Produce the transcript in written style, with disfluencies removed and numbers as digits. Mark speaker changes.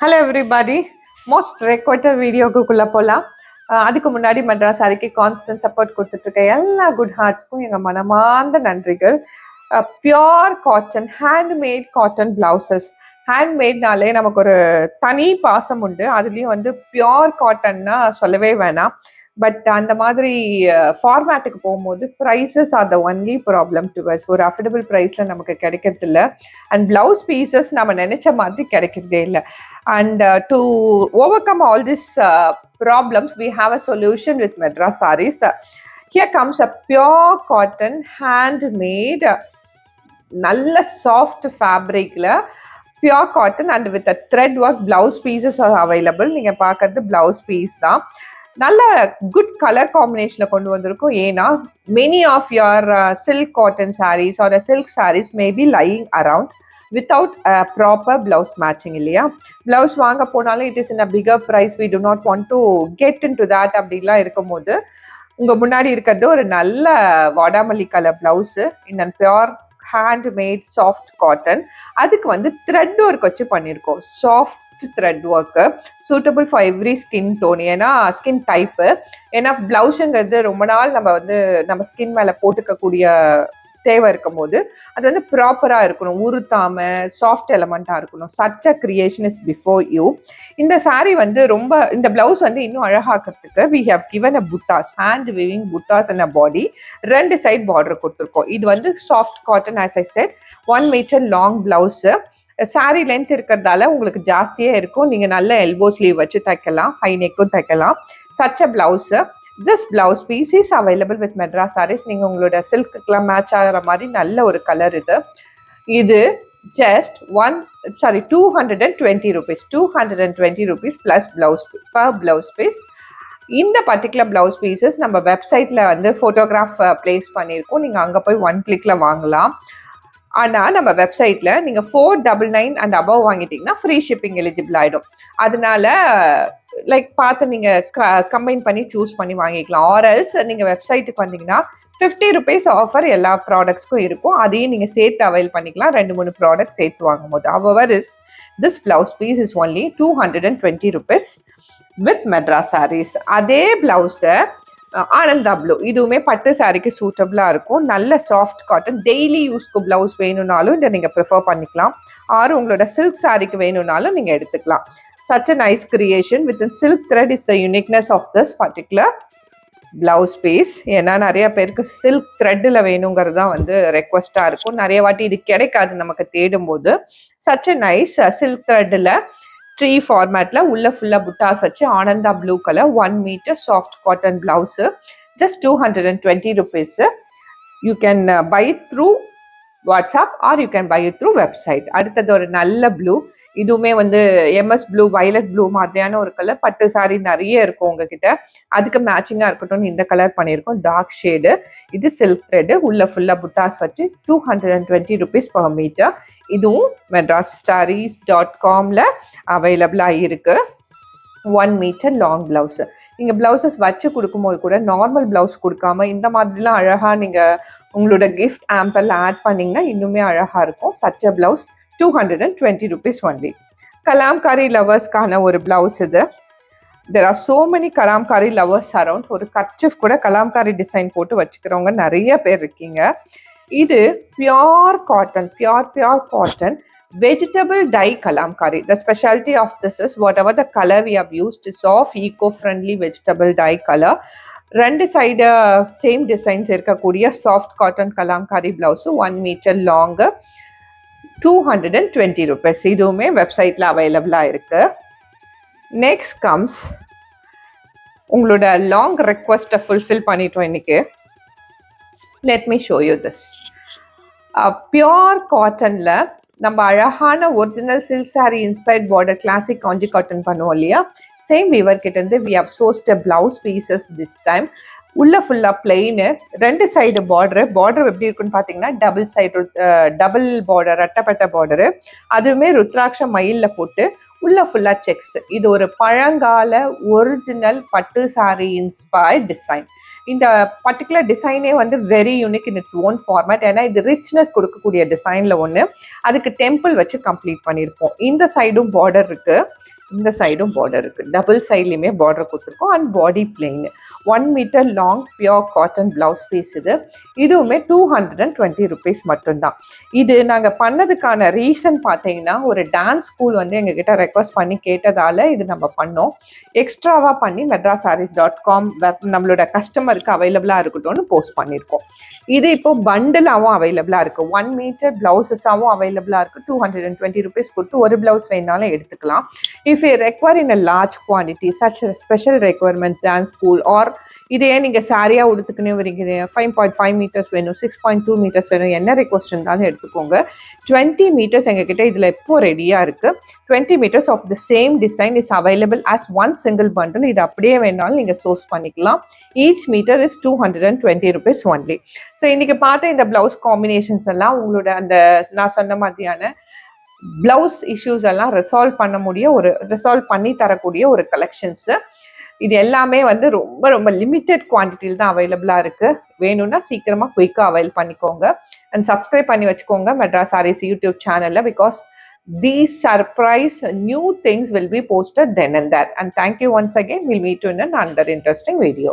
Speaker 1: Hello everybody, most requested வீடியோக்குள்ளே போகலாம். அதுக்கு முன்னாடி மெட்ராஸ் சாரிக்கு கான்ஸ்டன்ட் சப்போர்ட் கொடுத்துட்ருக்க எல்லா குட் ஹார்ட்ஸ்க்கும் எங்கள் மனமார்ந்த நன்றிகள். Pure cotton, handmade cotton blouses. ஹேண்ட்மேட்னாலே நமக்கு ஒரு தனி பாசம் உண்டு. அதுலேயும் வந்து பியோர் காட்டன்னா சொல்லவே வேணாம். பட் அந்த மாதிரி ஃபார்மேட்டுக்கு போகும்போது prices are the only problem to us. ஒரு அஃபோர்டபுள் ப்ரைஸில் நமக்கு கிடைக்கிறது இல்லை. அண்ட் ப்ளவுஸ் பீசஸ் நம்ம நினச்ச மாதிரி கிடைக்கிறதே இல்லை. And to over come all this problems, we have a solution with Madras Sarees. Here comes a pure cotton, handmade, நல்ல சாஃப்ட் ஃபேப்ரிக்ல pure cotton and with a thread work blouse pieces are available. நீங்கள் பார்க்கறது blouse piece தான். நல்ல good colour காம்பினேஷனில் கொண்டு வந்திருக்கும். ஏன்னா many of your silk cotton saris or silk saris may be lying around without proper blouse matching இல்லையா? பிளவுஸ் வாங்க போனாலும் it is in a bigger price, we do not want to get into that அப்படிலாம் இருக்கும்போது உங்கள் முன்னாடி இருக்கிறது ஒரு நல்ல வாடாமல்லி colour blouse in and pure handmade soft cotton. அதுக்கு வந்து த்ரெட் ஒர்க் வச்சு பண்ணியிருக்கோம். Soft thread work suitable for every skin tone. ஏன்னா ஸ்கின் டைப்பு, ஏன்னா பிளவுஸுங்கிறது ரொம்ப நாள் நம்ம ஸ்கின் மேலே போட்டுக்கக்கூடிய தேவை இருக்கும் போது அது வந்து ப்ராப்பராக இருக்கணும், உருத்தாமல் சாஃப்ட் எலமெண்ட்டாக இருக்கணும். Such a creation is before you. இந்த சாரீ வந்து ரொம்ப, இந்த பிளவுஸ் வந்து இன்னும் அழகாக்கிறதுக்கு we have given a buttas, hand weaving buttas and a body. 2 side border கொடுத்துருக்கோம். இது வந்து soft cotton, as I said, 1 metre long blouse. Sari length இருக்கிறதால உங்களுக்கு ஜாஸ்தியாக இருக்கும். நீங்கள் நல்ல எல்போ ஸ்லீவ் வச்சு தைக்கலாம், ஹை நெக்கும் தைக்கலாம். Such a blouse. This blouse piece is available with Madras saris. நீங்கள் உங்களோட சில்க்குக்கெலாம் மேட்ச் ஆகிற மாதிரி நல்ல ஒரு கலர் இது. இது just 220 rupees, 220 rupees plus blouse per blouse piece. இந்த பர்டிகுலர் பிளவுஸ் பீசஸ் நம்ம வெப்சைட்டில் வந்து ஃபோட்டோகிராஃப் பிளேஸ் பண்ணியிருக்கோம். நீங்கள் அங்கே போய் 1 கிளிக்கில் வாங்கலாம். ஆனால் நம்ம வெப்சைட்டில் நீங்கள் 499 அண்ட் அபவ் வாங்கிட்டீங்கன்னா ஃப்ரீ ஷிப்பிங் எலிஜிபிள் ஆகிடும். அதனால லைக் பார்த்து நீங்கள் கம்பைன் பண்ணி சூஸ் பண்ணி வாங்கிக்கலாம். ஆர்எல்ஸ் நீங்கள் வெப்சைட்டுக்கு வந்தீங்கன்னா 50 rupees ஆஃபர் எல்லா ப்ராடக்ட்ஸ்க்கும் இருக்கும். அதையும் நீங்கள் சேர்த்து அவைல் பண்ணிக்கலாம் 2-3 ப்ராடக்ட் சேர்த்து வாங்கும் போது. அவர் is this blouse piece is only 220 rupees with Madras Sarees. அதே பிளவுஸை ஆனந்தா ப்ளூ, இதுவுமே பட்டு சாரிக்கு சூட்டபிளாக இருக்கும். நல்ல சாஃப்ட் காட்டன், டெய்லி யூஸ்க்கு பிளவுஸ் வேணும்னாலும் இதை நீங்கள் ப்ரிஃபர் பண்ணிக்கலாம். ஆறு உங்களோட சில்க் சாரிக்கு வேணும்னாலும் நீங்கள் எடுத்துக்கலாம். Such a nice creation with in silk thread is the uniqueness of this particular blouse piece. ஏன்னா நிறைய பேருக்கு சில்க் த்ரெட்டில் வேணுங்கிறது தான் வந்து ரெக்வஸ்டாக இருக்கும். நிறைய வாட்டி இது கிடைக்காது நமக்கு தேடும் போது. சச் அ நைஸ் சில்க் த்ரெட்டில் ட்ரீ ஃபார்மேட்டில் உள்ள ஃபுல்லாக புட்டாஸ் வச்சு Ananda blue colour 1 metre soft cotton blouse. Just 220 rupees. You can buy it through WhatsApp or you can buy it through website. அடுத்தது ஒரு நல்ல ப்ளூ, இதுவுமே வந்து எம்எஸ் ப்ளூ, வயலட் ப்ளூ மாதிரியான ஒரு கலர். பட்டு சாரி நிறைய இருக்கும் உங்ககிட்ட, அதுக்கு மேட்சிங்காக இருக்கட்டும் இந்த கலர் பண்ணியிருக்கோம். Dark shade. இது சில்க் த்ரெட்டு, உள்ள ஃபுல்லாக புட்டாஸ் வச்சு 220 rupees per meter. இதுவும் medrassarees.comல அவைலபிளாக இருக்குது. 1 மீட்டர் லாங் பிளவுஸு. நீங்கள் பிளவுசஸ் வச்சு கொடுக்கும்போது கூட நார்மல் பிளவுஸ் கொடுக்காம இந்த மாதிரிலாம் அழகாக நீங்கள் உங்களோட கிஃப்ட் ஆம்பிள் ஆட் பண்ணிங்கன்னா இன்னுமே அழகாக இருக்கும். சச்ச பிளவுஸ் 220 rupees ஒன்லி. கலாம்காரி லவர்ஸ்க்கான ஒரு பிளவுஸ் இது. There are so many kalamkari lovers around. ஒரு கர்ச்சிஃப் கூட கலாம்காரி டிசைன் போட்டு வச்சுக்கிறவங்க நிறைய பேர் இருக்கீங்க. இது pure cotton, pure cotton vegetable dye kalamkari. The specialty of this is whatever the color we have used is of eco-friendly vegetable dye color. 2 side same designs இருக்கக்கூடிய soft cotton Kalamkari blouse 1 metre long 220 rupees. இதுவுமே வெப்சைட்டில் அவைலபிளாக இருக்கு. Next comes உங்களோட long ரெக்வஸ்ட்டை fulfil பண்ணிட்டோம் இன்னைக்கு. Let me show you this. Pure காட்டனில் நம்ம அழகான original silk sari inspired border classic Kanchi cotton பண்ணுவோம் இல்லையா? சேம் வீவர் கிட்ட இருந்து we have sourced blouse pieces this time. உள்ள ஃபுல்லாக பிளெயின், 2 சைடு பார்டரு. பார்டர் எப்படி இருக்குன்னு பார்த்தீங்கன்னா டபுள் பார்டர், ரெட்டப்பட்ட பார்டரு. அதுவுமே ருத்ராட்ச மயிலில் போட்டு உள்ள ஃபுல்லாக செக்ஸ். இது ஒரு பழங்கால ஒரிஜினல் பட்டு சாரி இன்ஸ்பயர்ட் டிசைன். இந்த பர்டிகுலர் டிசைனே வந்து வெரி யூனிக் இன் இட்ஸ் ஓன் ஃபார்மேட். ஏன்னா இது ரிச்னஸ் கொடுக்கக்கூடிய டிசைனில் ஒன்று. அதுக்கு டெம்பிள் வச்சு கம்ப்ளீட் பண்ணியிருப்போம். இந்த சைடும் பார்டர் இருக்குது. இந்த சைடும் பார்டர் இருக்குது, டபுள் சைட்லேயுமே பார்டர் கொடுத்துருக்கோம். And body plain 1 metre long pure cotton blouse piece இதுவுமே 220 ருபீஸ் மட்டும்தான். இது நாங்கள் பண்ணதுக்கான ரீசன் பார்த்தீங்கன்னா, ஒரு டான்ஸ் ஸ்கூல் வந்து எங்ககிட்ட ரெக்வஸ்ட் பண்ணி கேட்டதால் இது நம்ம பண்ணோம். எக்ஸ்ட்ராவாக பண்ணி madras.com நம்மளோட கஸ்டமருக்கு அவைலபிளாக இருக்கட்டும்னு போஸ்ட் பண்ணியிருக்கோம். இது இப்போ பண்டிலாகவும் அவைலபிளாக இருக்குது, 1 மீட்டர் ப்ளவுசஸாகவும் அவைலபிளாக இருக்குது. 220 ருபீஸ் கொடுத்து ஒரு ப்ளவுஸ் வேணாலும் எடுத்துக்கலாம். If you require in a large quantity such special requirement dance school or இதே நீங்கள் சாரியாக உடுத்துக்குன்னு வரீங்க, 5.5 மீட்டர்ஸ் வேணும், 6.2 மீட்டர்ஸ் வேணும், என்ன ரெக்வஸ்ட் இருந்தாலும் எடுத்துக்கோங்க. 20 மீட்டர்ஸ் எங்ககிட்ட இதில் இப்போ ரெடியாக இருக்குது. 20 metres of the same design is available as one single bundle. இது அப்படியே வேணாலும் நீங்கள் சோர்ஸ் பண்ணிக்கலாம். Each metre is 220 rupees only. So இன்றைக்கி பார்த்த இந்த ப்ளவுஸ் காம்பினேஷன்ஸ் எல்லாம் உங்களோட அந்த நான் சொன்ன மாதிரியான ப்ளவுஸ் இஷ்யூஸ் எல்லாம் ரிசால்வ் பண்ணி தரக்கூடிய ஒரு கலெக்ஷன்ஸு. இது எல்லாமே வந்து ரொம்ப ரொம்ப லிமிட்டெட் குவான்டிட்டியில் தான் அவைலபிளாக இருக்குது. வேணும்னா சீக்கிரமாக குயிக்காக அவைல் பண்ணிக்கோங்க. அண்ட் சப்ஸ்கிரைப் பண்ணி வச்சுக்கோங்க மெட்ராஸ் சாரீஸ் யூடியூப் சேனலில், because these surprise new things will be posted then and there. And thank you once again. We'll meet you in another interesting video.